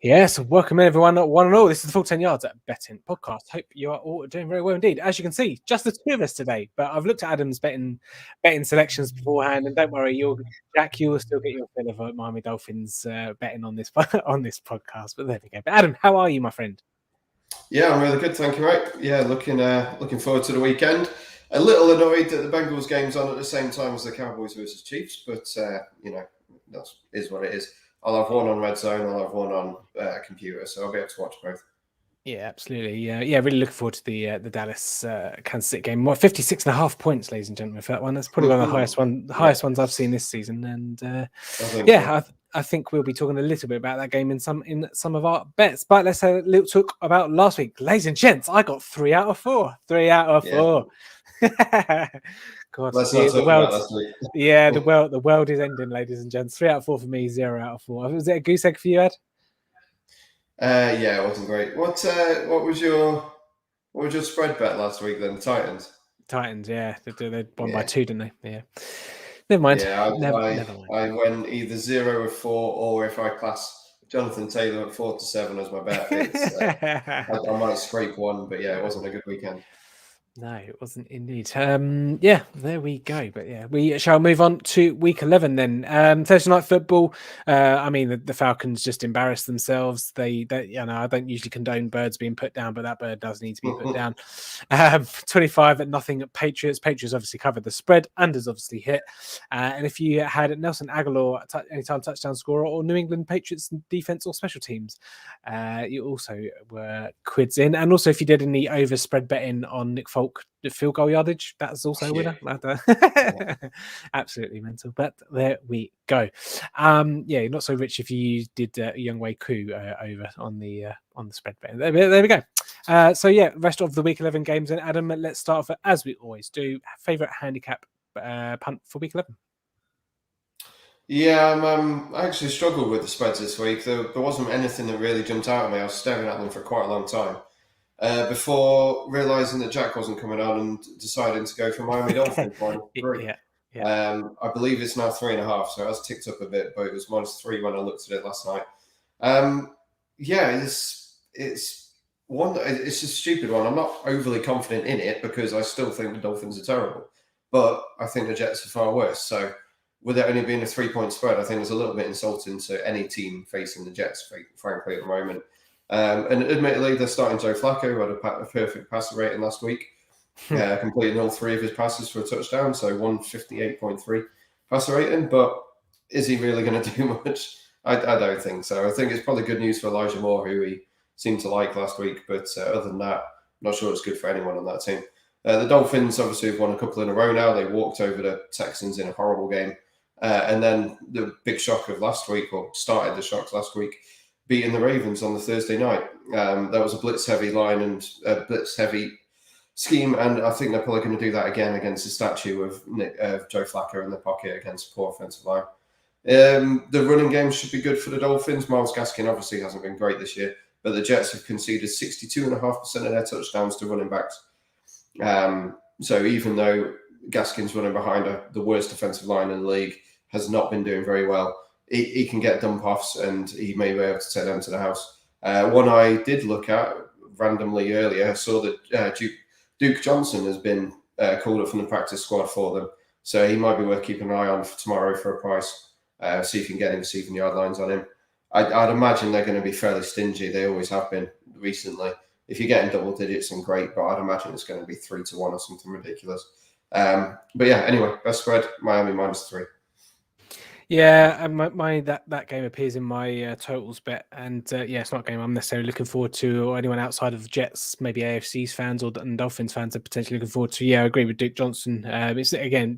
Yes, welcome everyone, one and all. This is the Full 10 Yards at Betting Podcast. Hope you are all doing very well indeed. As you can see, just the two of us today, but I've looked at Adam's betting selections beforehand, and don't worry, Jack, you will still get your fill of Miami Dolphins betting on this on this podcast. But there we go. But Adam, how are you, my friend? Yeah, I'm really good, thank you, mate. Yeah, looking forward to the weekend. A little annoyed that the Bengals game's on at the same time as the Cowboys versus Chiefs, but that is what it is. I'll have one on Red Zone, I'll have one on computer, so I'll be able to watch both. Yeah, absolutely. Yeah, really looking forward to the Dallas Kansas City game. 56.5 points, ladies and gentlemen, for that one. That's probably one of the highest ones I've seen this season. And I think we'll be talking a little bit about that game in some of our bets. But let's have a little talk about last week, ladies and gents. I got 3 out of 4. 3 out of 4. God, let's not talk about last week. Yeah, the world is ending, ladies and gents. 3 out of 4 for me, 0 out of 4. Was it a goose egg for you, Ed? Yeah, it wasn't great. What was your spread bet last week then? Titans, yeah. They won by 2, didn't they? Yeah. Never mind. Yeah, never mind. I went either 0 of 4, or if I class Jonathan Taylor at 4-7 as my bet, I might scrape one. But yeah, it wasn't a good weekend. No, it wasn't indeed. Yeah, there we go. But yeah, we shall move on to week 11 then. Thursday night football. I mean, the Falcons just embarrassed themselves. They I don't usually condone birds being put down, but that bird does need to be put down. 25-0 at Patriots. Patriots obviously covered the spread. Unders obviously hit. And if you had Nelson Aguilar anytime touchdown scorer or New England Patriots defense or special teams, you also were quids in. And also if you did any over spread betting on Nick Folk, the field goal yardage, that's also a winner. Absolutely mental, but there we go. Not so rich if you did Young Wei Koo over on the spread bet. There we go. Rest of the week 11 games. And Adam, let's start off as we always do. Favorite handicap punt for week 11. Yeah, I actually struggled with the spreads this week. There wasn't anything that really jumped out at me. I was staring at them for quite a long time. Before realising that Jack wasn't coming on and deciding to go for Miami Dolphins -3. I believe it's now 3.5, so it has ticked up a bit, but it was -3 when I looked at it last night. It's a stupid one. I'm not overly confident in it because I still think the Dolphins are terrible, but I think the Jets are far worse. So with it only being a 3-point spread, I think it's a little bit insulting to any team facing the Jets, frankly, at the moment. And admittedly, they're starting Joe Flacco, who had a perfect passer rating last week, completing all 3 of his passes for a touchdown, so 158.3 passer rating. But is he really going to do much? I don't think so. I think it's probably good news for Elijah Moore, who he seemed to like last week. But other than that, I'm not sure it's good for anyone on that team. The Dolphins obviously have won a couple in a row now. They walked over the Texans in a horrible game. And then the big shock of last week, or started the shocks last week, beating the Ravens on the Thursday night. That was a blitz-heavy line and a blitz-heavy scheme, and I think they're probably going to do that again against the statue of Joe Flacco in the pocket against a poor offensive line. The running game should be good for the Dolphins. Myles Gaskin obviously hasn't been great this year, but the Jets have conceded 62.5% of their touchdowns to running backs. So even though Gaskin's running behind the worst defensive line in the league, has not been doing very well, he can get dump offs and he may be able to take them to the house. One I did look at randomly earlier, I saw that Duke Johnson has been called up from the practice squad for them. So he might be worth keeping an eye on for tomorrow for a price. See if you can get him receiving yard lines on him. I'd imagine they're going to be fairly stingy. They always have been recently. If you're getting double digits, then great, but I'd imagine it's going to be 3-1 or something ridiculous. But yeah, anyway, best spread, Miami -3. Yeah, and that game appears in my totals bet, and it's not a game I'm necessarily looking forward to, or anyone outside of the Jets, maybe AFC's fans and Dolphins fans are potentially looking forward to. Yeah, I agree with Duke Johnson.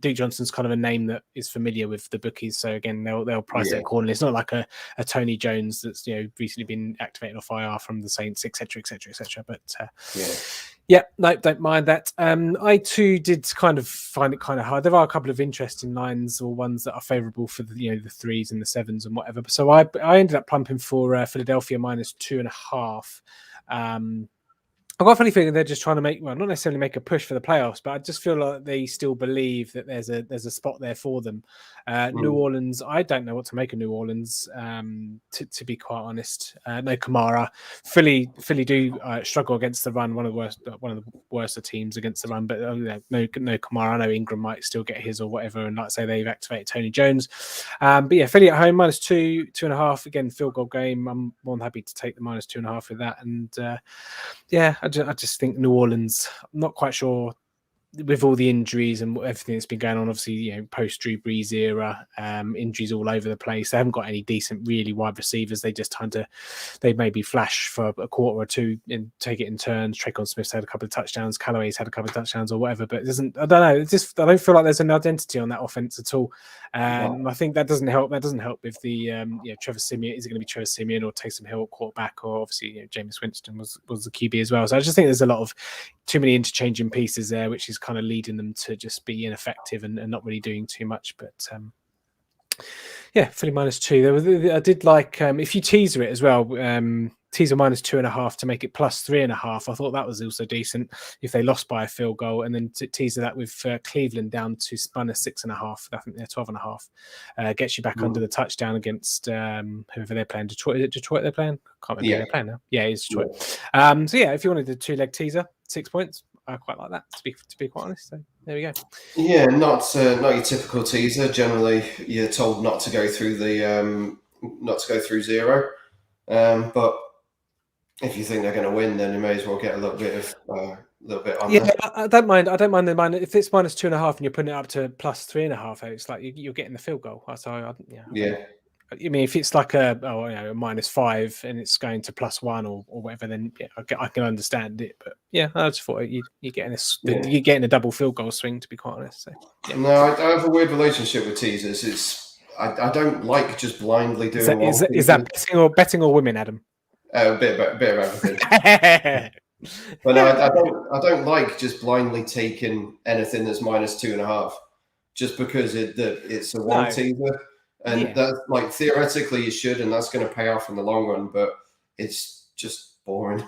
Duke Johnson's kind of a name that is familiar with the bookies, so again they'll price it accordingly. It's not like a Tony Jones that's recently been activated off IR from the Saints, etc. But yeah, no, don't mind that. I too did kind of find it kind of hard. There are a couple of interesting lines or ones that are favourable for the 3s and the 7s and whatever. So I ended up pumping for Philadelphia -2.5. I've got a funny feeling they're just trying to not necessarily make a push for the playoffs, but I just feel like they still believe that there's a spot there for them. New Orleans, I don't know what to make of New Orleans, to be quite honest. No Kamara. Philly do struggle against the run, one of the worst of teams against the run, but no Kamara. I know Ingram might still get his or whatever, and like I say, they've activated Tony Jones. But yeah, Philly at home, -2.5. Again, field goal game. I'm more than happy to take the -2.5 with that. And yeah, I just think New Orleans, I'm not quite sure with all the injuries and everything that's been going on, obviously, post Drew Brees era, injuries all over the place. They haven't got any decent, really wide receivers. They maybe flash for a quarter or two and take it in turns. Tre'Quan Smith's had a couple of touchdowns. Callaway's had a couple of touchdowns or whatever, but it doesn't, I don't know. I don't feel like there's an identity on that offense at all. And I think that doesn't help. That doesn't help with the, Trevor Siemian. Is it going to be Trevor Siemian or Taysom Hill at quarterback? Or obviously, Jameis Winston was the QB as well. So I just think there's a lot of too many interchanging pieces there, which is kind of leading them to just be ineffective and not really doing too much. But Philly -2. I did like, if you teaser it as well, teaser -2.5 to make it +3.5. I thought that was also decent if they lost by a field goal, and then teaser that with Cleveland down to -6.5. I think they're 12.5. Gets you back under the touchdown against whoever they're playing. Detroit. Is it Detroit they're playing? I can't remember who they're playing now. Yeah, it's Detroit. If you wanted a 2-leg teaser, 6 points. I quite like that, to be quite honest. So there we go. Yeah, not your typical teaser. Generally, you're told not to go through zero. But if you think they're going to win, then you may as well get a little bit on there. I don't mind. If it's -2.5 and you're putting it up to +3.5. It's like you're getting the field goal. So I mean, if it's like a -5 and it's going to +1 or whatever, then I can understand it. But I just thought you're getting a double field goal swing, to be quite honest. So, No, I have a weird relationship with teasers. I don't like just blindly doing. Is that betting or women, Adam? A bit of everything. But no, I don't like just blindly taking anything that's -2.5, just because it's a one teaser. And that's like, theoretically you should, and that's going to pay off in the long run, but it's just boring,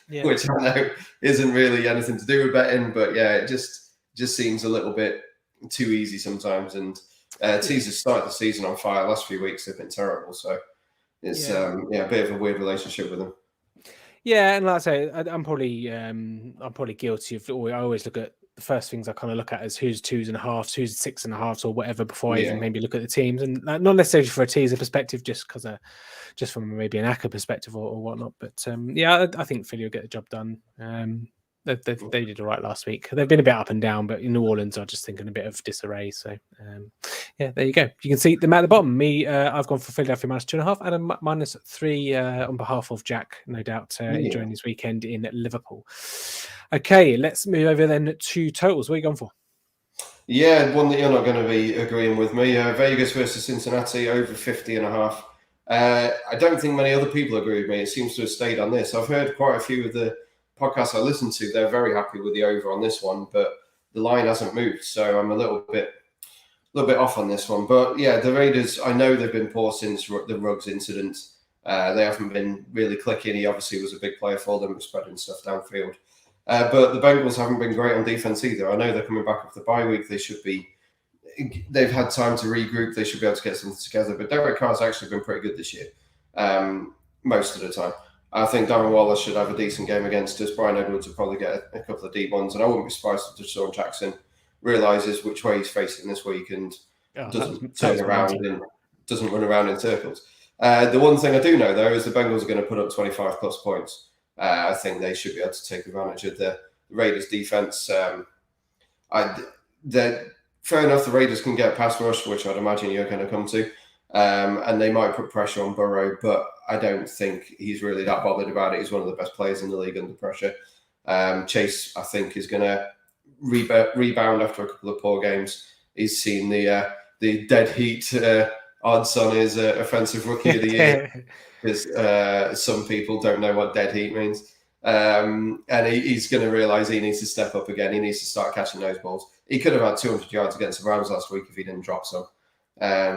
which I know isn't really anything to do with betting, but it just seems a little bit too easy sometimes. And teasers started the season on fire. Last few weeks they've been terrible, so it's a bit of a weird relationship with them. Yeah, and like I say, I'm probably guilty of. I always look at the first things I kind of look at as who's 2.5, who's 6.5, or whatever before I even maybe look at the teams, and not necessarily for a teaser perspective, just from maybe an ACCA perspective or whatnot. But I think Philly will get the job done. They did all right last week. They've been a bit up and down, but in New Orleans, I just think in a bit of disarray. So there you go. You can see them at the bottom. Me, I've gone for Philadelphia -2.5 and a -3 on behalf of Jack, no doubt, enjoying his weekend in Liverpool. Okay, let's move over then to totals. What are you going for? Yeah, one that you're not going to be agreeing with me. Vegas versus Cincinnati over 50.5. I don't think many other people agree with me. It seems to have stayed on this. I've heard quite a few of the podcasts I listen to. They're very happy with the over on this one, but the line hasn't moved, so I'm a little bit off on this one. But the Raiders, I know they've been poor since the Ruggs incident. They haven't been really clicking. He obviously was a big player for them, spreading stuff downfield. But the Bengals haven't been great on defense either. I know they're coming back off the bye week. They've had time to regroup. They should be able to get something together. But Derek Carr's actually been pretty good this year, most of the time. I think Darren Waller should have a decent game against us. Brian Edwards will probably get a couple of deep ones. And I wouldn't be surprised if Deshaun Jackson realizes which way he's facing this week and doesn't turn around and doesn't run around in circles. The one thing I do know, though, is the Bengals are going to put up 25+ points. I think they should be able to take advantage of the Raiders' defense. Fair enough, the Raiders can get pass rush, which I'd imagine you're going to come to, and they might put pressure on Burrow, but I don't think he's really that bothered about it. He's one of the best players in the league under pressure. Chase, I think, is going to rebound after a couple of poor games. He's seen the dead heat odds on his offensive rookie of the year, because some people don't know what dead heat means. And he's going to realize he needs to step up again. He needs to start catching those balls. He could have had 200 yards against the Rams last week if he didn't drop some.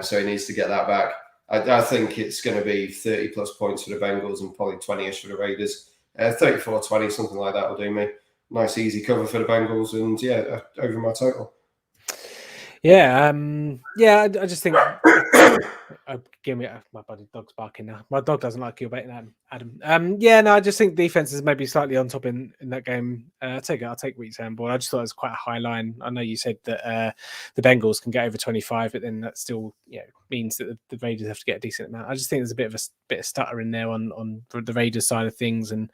So he needs to get that back. I think it's going to be 30+ points for the Bengals and probably 20-ish for the Raiders. 34-20, something like that will do me. Nice easy cover for the Bengals, and yeah, over my total. Yeah, I just think. Give me my buddy dog's barking now. My dog doesn't like your baiting, Adam. Yeah, no, I just think defense is maybe slightly on top in that game. I'll take what you're saying, board. I just thought it was quite a high line. I know you said that the Bengals can get over 25, but then that still means that the Raiders have to get a decent amount. I just think there's a bit of stutter in there on the Raiders side of things, and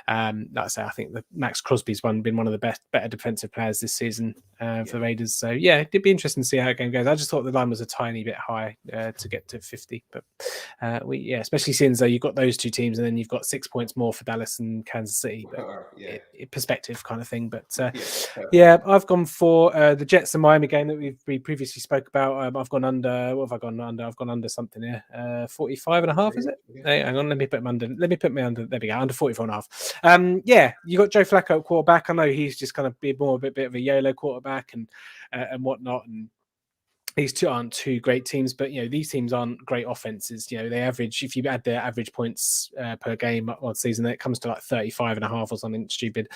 like I say, I think that Max Crosby's been one of the better defensive players this season for the Raiders. So yeah, it'd be interesting to see how the game goes. I just thought the line was a tiny bit high to get to 50, but especially since you've got those two teams, and then you've got 6 points more for Dallas and Kansas City. But perspective kind of thing. But I've gone for the Jets and Miami game that we previously spoke about. I've gone under. What have I gone under? I've gone under something here. 45.5, is it? Hey, hang on, let me put me under. There we go, under 44.5. You got Joe Flacco at quarterback. I know he's just kind of be more a bit of a YOLO quarterback and whatnot, and these two aren't two great teams, but these teams aren't great offenses. They average, if you add their average points per game on season, it comes to like 35.5 or something stupid.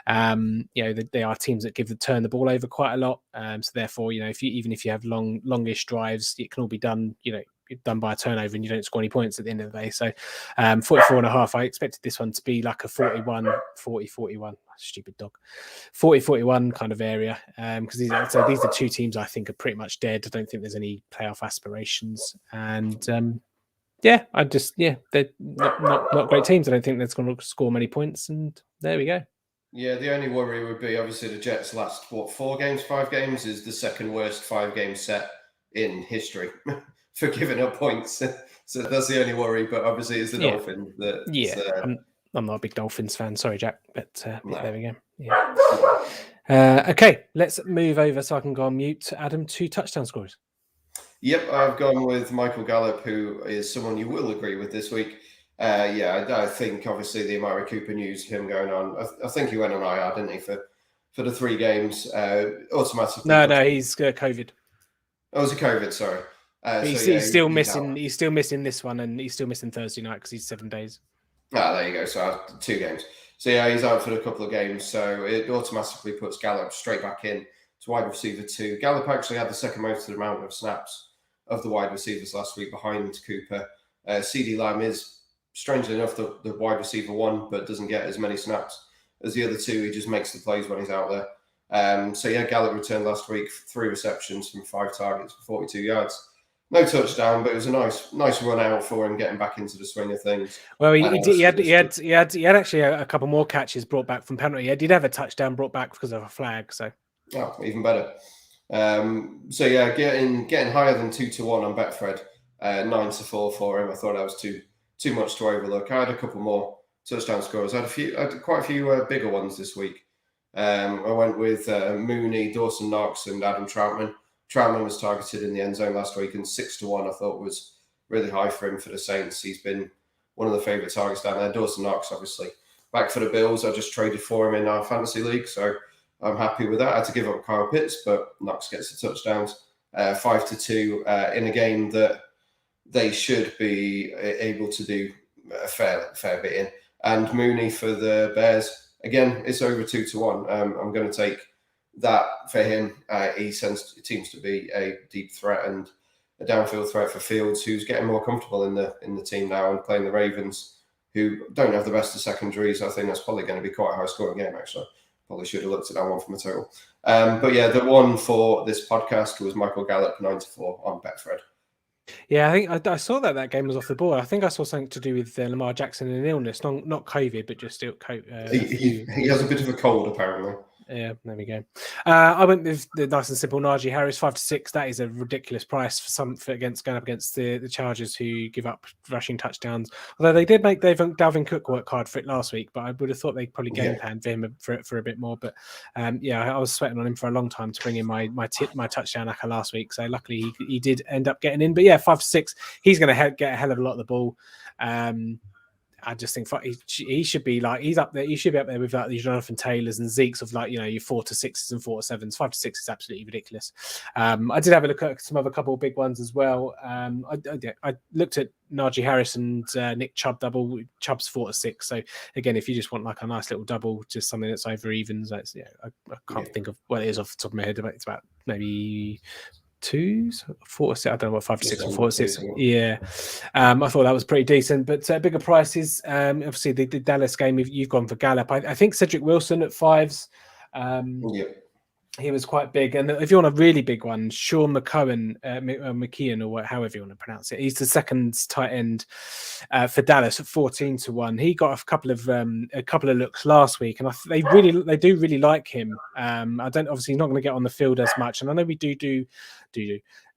They are teams that turn the ball over quite a lot. So therefore, if you have longish drives, it can all be done. Done by a turnover, and you don't score any points at the end of the day. So 44.5, I expected this one to be like a 41, stupid dog, 40-41 kind of area, because these are two teams I think are pretty much dead. I don't think there's any playoff aspirations, and they're not great teams. I don't think that's going to score many points, and there we go. Yeah, the only worry would be obviously the Jets' last 5 games is the second worst 5-game set in history for giving up points. So that's the only worry. But obviously, it's the Dolphins. I'm not a big Dolphins fan. Sorry, Jack. But there we go. Yeah. Okay, let's move over so I can go on mute. Adam, 2 touchdown scores. Yep, I've gone with Michael Gallup, who is someone you will agree with this week. I think obviously the Amari Cooper news, him going on. I think he went on IR, didn't he, for the 3 games? Automatically. No, he's COVID. Oh, was it COVID? Sorry. He's still missing. He's still missing this one, and he's still missing Thursday night because he's 7 days. There you go. So 2 games. So he's out for a couple of games. So it automatically puts Gallup straight back in to wide receiver 2. Gallup actually had the second most amount of snaps of the wide receivers last week behind Cooper. CD Lamb is strangely enough the wide receiver 1, but doesn't get as many snaps as the other 2. He just makes the plays when he's out there. Gallup returned last week, 3 receptions from 5 targets for 42 yards. No touchdown, but it was a nice run out for him getting back into the swing of things. Well, he had actually a couple more catches brought back from penalty. He did have a touchdown brought back because of a flag. So even better. Getting higher than 2-1 on Betfred, 9-4 for him. I thought that was too much to overlook. I had a couple more touchdown scores. I had quite a few bigger ones this week. I went with Mooney, Dawson Knox, and Adam Troutman. Troutman was targeted in the end zone last week, and 6-1 I thought was really high for him for the Saints. He's been one of the favourite targets down there. Dawson Knox, obviously, back for the Bills. I just traded for him in our fantasy league, so I'm happy with that. I had to give up Kyle Pitts, but Knox gets the touchdowns. 5-2 in a game that they should be able to do a fair bit in. And Mooney for the Bears, again, it's over 2-1. I'm going to take that for him. He seems to be a deep threat and a downfield threat for Fields, who's getting more comfortable in the team now and playing the Ravens, who don't have the best of secondaries. I think that's probably going to be quite a high scoring game, actually. Probably should have looked at that one from a total. The one for this podcast was Michael Gallup, 9-4 on Betfred. Yeah, I think I saw that game was off the board. I think I saw something to do with Lamar Jackson and an illness, not COVID, but just still COVID. He has a bit of a cold, apparently. Yeah, there we go. I went with the nice and simple Najee Harris, 5-6. That is a ridiculous price going up against the Chargers, who give up rushing touchdowns. Although they did make Dalvin Cook work hard for it last week, but I would have thought they probably game planned for him for a bit more. But I was sweating on him for a long time to bring in my touchdown acca last week. So luckily he did end up getting in. But 5-6, he's going to get a hell of a lot of the ball. I just think he should be like he's up there. He should be up there with like the Jonathan Taylors and Zeke's of like your 4 to 6s and 4 to 7s. 5 to 6 is absolutely ridiculous. I did have a look at some other couple of big ones as well. I looked at Najee Harris and Nick Chubb double. Chubb's 4 to 6. So again, if you just want like a nice little double, just something that's over evens, that's I can't think of what it is off the top of my head. But it's about maybe 2s, 4 to 6. I don't know what 5 to 6 or 4 to 6. Yeah, I thought that was pretty decent. But bigger prices. Obviously, the Dallas game. You've gone for Gallup. I think Cedric Wilson at 5s. He was quite big. And if you want a really big one, Sean McKeon, or however you want to pronounce it, he's the second tight end for Dallas at 14 to 1. He got a couple of looks last week, and they do really like him. Obviously he's not going to get on the field as much, and I know we do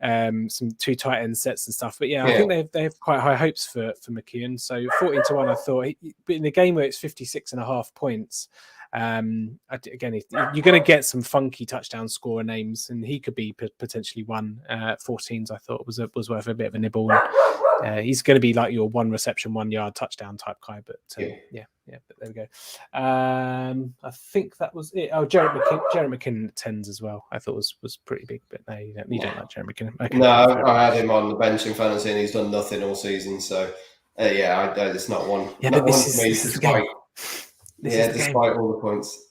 some 2 tight end sets and stuff. But I think they have quite high hopes for McKeon. So 14 to 1, I thought. But in the game where it's 56.5 points. Again, you're going to get some funky touchdown scorer names, and he could be potentially one. 14s, I thought was worth a bit of a nibble. He's going to be like your 1 reception, 1 yard touchdown type guy. But but there we go. I think that was it. Oh, Jared McKinnon at 10s as well. I thought was pretty big, but no, you don't like Jared McKinnon. Okay, no, I had him on the bench in fantasy, and he's done nothing all season. So it's not one. Yeah, not but one for me. Despite all the points.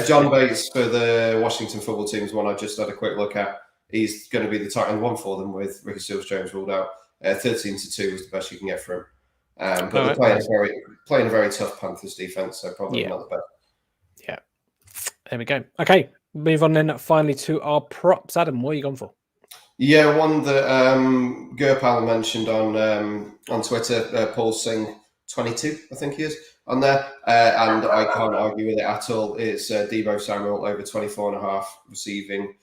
John Bates for the Washington football team is one I just had a quick look at. He's going to be the tight end 1 for them with Ricky Seals-Jones ruled out. 13 to 2 was the best you can get for him. But they're playing a very tough Panthers defense, so probably not the best. Yeah, there we go. Okay, move on then finally to our props. Adam, what are you gone for? Yeah, one that Gurpal mentioned on Twitter, Paul Singh 22, I think he is, on there. And I can't argue with it at all. It's Deebo Samuel over 24.5 receiving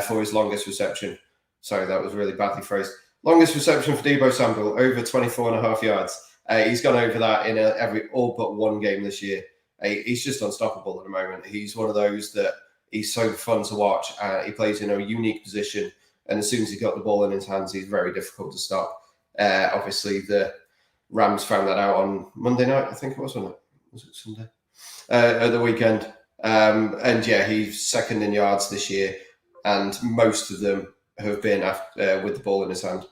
for his longest reception. Sorry, that was really badly phrased. Longest reception for Deebo Samuel, over 24.5 yards. He's gone over that in every all but one game this year. He's just unstoppable at the moment. He's one of those that he's so fun to watch. He plays in a unique position, and as soon as he's got the ball in his hands, he's very difficult to stop. Obviously, the Rams found that out on Monday night, I think it was, wasn't it? Was it Sunday? At the weekend. And he's second in yards this year, and most of them have been with the ball in his hand.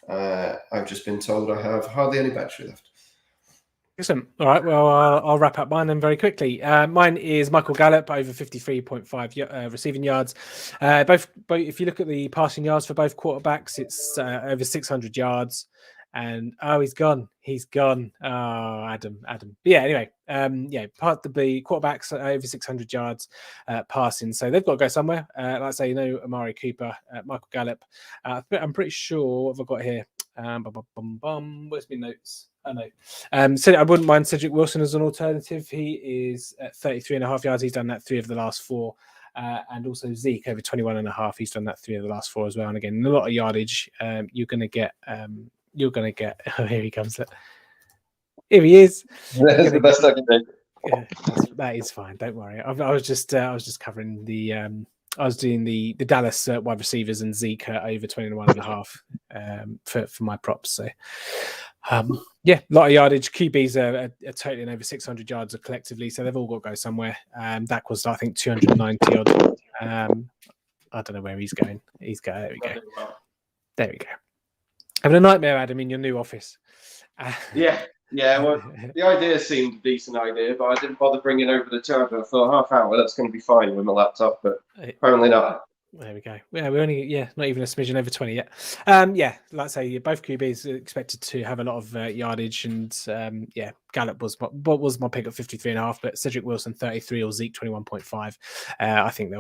I've just been told I have hardly any battery left. Excellent. All right. Well, I'll wrap up mine then very quickly. Mine is Michael Gallup over 53.5 receiving yards. Both, if you look at the passing yards for both quarterbacks, it's over 600 yards. And he's gone. Oh, Adam. But anyway, part of the quarterbacks over 600 yards passing, so they've got to go somewhere. Like I say, Amari Cooper, Michael Gallup. I'm pretty sure what have I got here. Where's my notes? I know. So I wouldn't mind Cedric Wilson as an alternative. He is at 33.5 yards. He's done that 3 of the last 4. And also Zeke over 21.5. He's done that 3 of the last 4 as well. And again, a lot of yardage. You're going to get. Oh, here he comes. Here he is. That's the best I can do. Yeah, that is fine. Don't worry. I was just covering the. I was doing the Dallas wide receivers and Zeke over 21.5 for my props. So, a lot of yardage. QBs are totaling over 600 yards collectively, so they've all got to go somewhere. Dak was, I think, 290 odd. I don't know where he's going. There we go. There we go. Having a nightmare, Adam, in your new office. Well, the idea seemed a decent idea, but I didn't bother bringing over the charger. I thought half hour, that's going to be fine with my laptop, but apparently not. There we go. Yeah, we're only not even a smidgen over 20 yet. Like I say, both QBs are expected to have a lot of yardage, and Gallup was my pick at 53.5, but Cedric Wilson 33 or Zeke 21.5. I think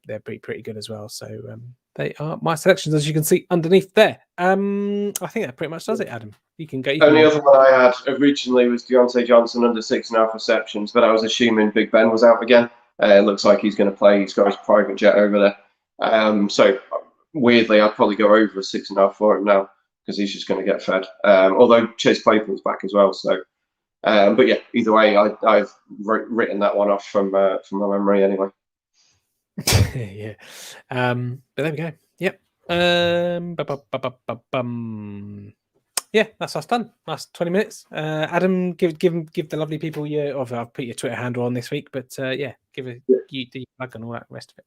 they're pretty good as well. So they are my selections, as you can see underneath there. I think that pretty much does it, Adam. You can go. Only other one I had originally was Deontay Johnson under 6.5 receptions, but I was assuming Big Ben was out again. It looks like he's going to play. He's got his private jet over there. So weirdly, I'd probably go over a 6.5 for him now because he's just going to get fed. Although Chase Claypool's back as well. So, but yeah, either way, I've written that one off from my memory anyway. But there we go. Yep. Yeah, that's us done. That's 20 minutes. Adam, give the lovely people your. I've put your Twitter handle on this week, but yeah, give it you the plug and all that rest of it.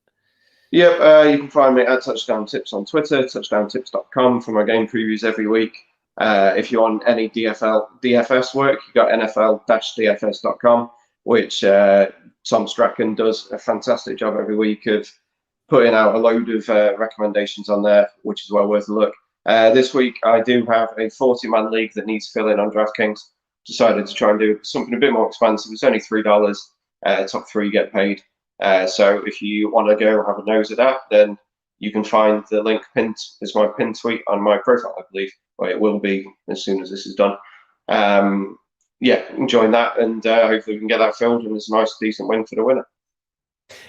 Yep, you can find me at Touchdown Tips on Twitter, touchdowntips.com for my game previews every week. If you want any DFS work, you got NFL-DFS.com, which Tom Strachan does a fantastic job every week of putting out a load of recommendations on there, which is well worth a look. This week, I do have a 40-man league that needs filling on DraftKings. Decided to try and do something a bit more expensive. It's only $3. Top 3 get paid. So if you want to go have a nose at that, then you can find the link pinned as my pinned tweet on my profile, I believe. Well, it will be as soon as this is done. Yeah, join that, and hopefully we can get that filled, and it's a nice, decent win for the winner.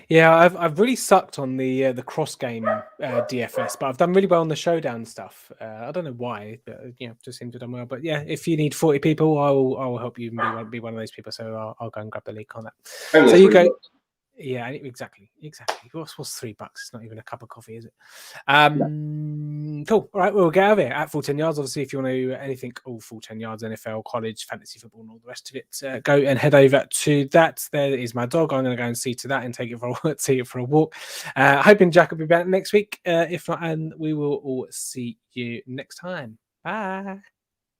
Yeah, I've really sucked on the cross game DFS, but I've done really well on the showdown stuff. I don't know why, but just seemed to have done well. But yeah, if you need 40 people, I will help you be one of those people. So I'll go and grab the link on that. Only so you go. $3. Yeah, exactly. What's $3? It's not even a cup of coffee, is it? Cool. All right, we'll get out of here at full 10 yards. Obviously, if you want to anything, all full 10 yards, NFL, college, fantasy football, and all the rest of it, go and head over to that. There is my dog. I'm going to go and see to that and take it for a walk. Hoping Jack will be back next week. If not, and we will all see you next time. Bye.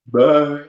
Bye.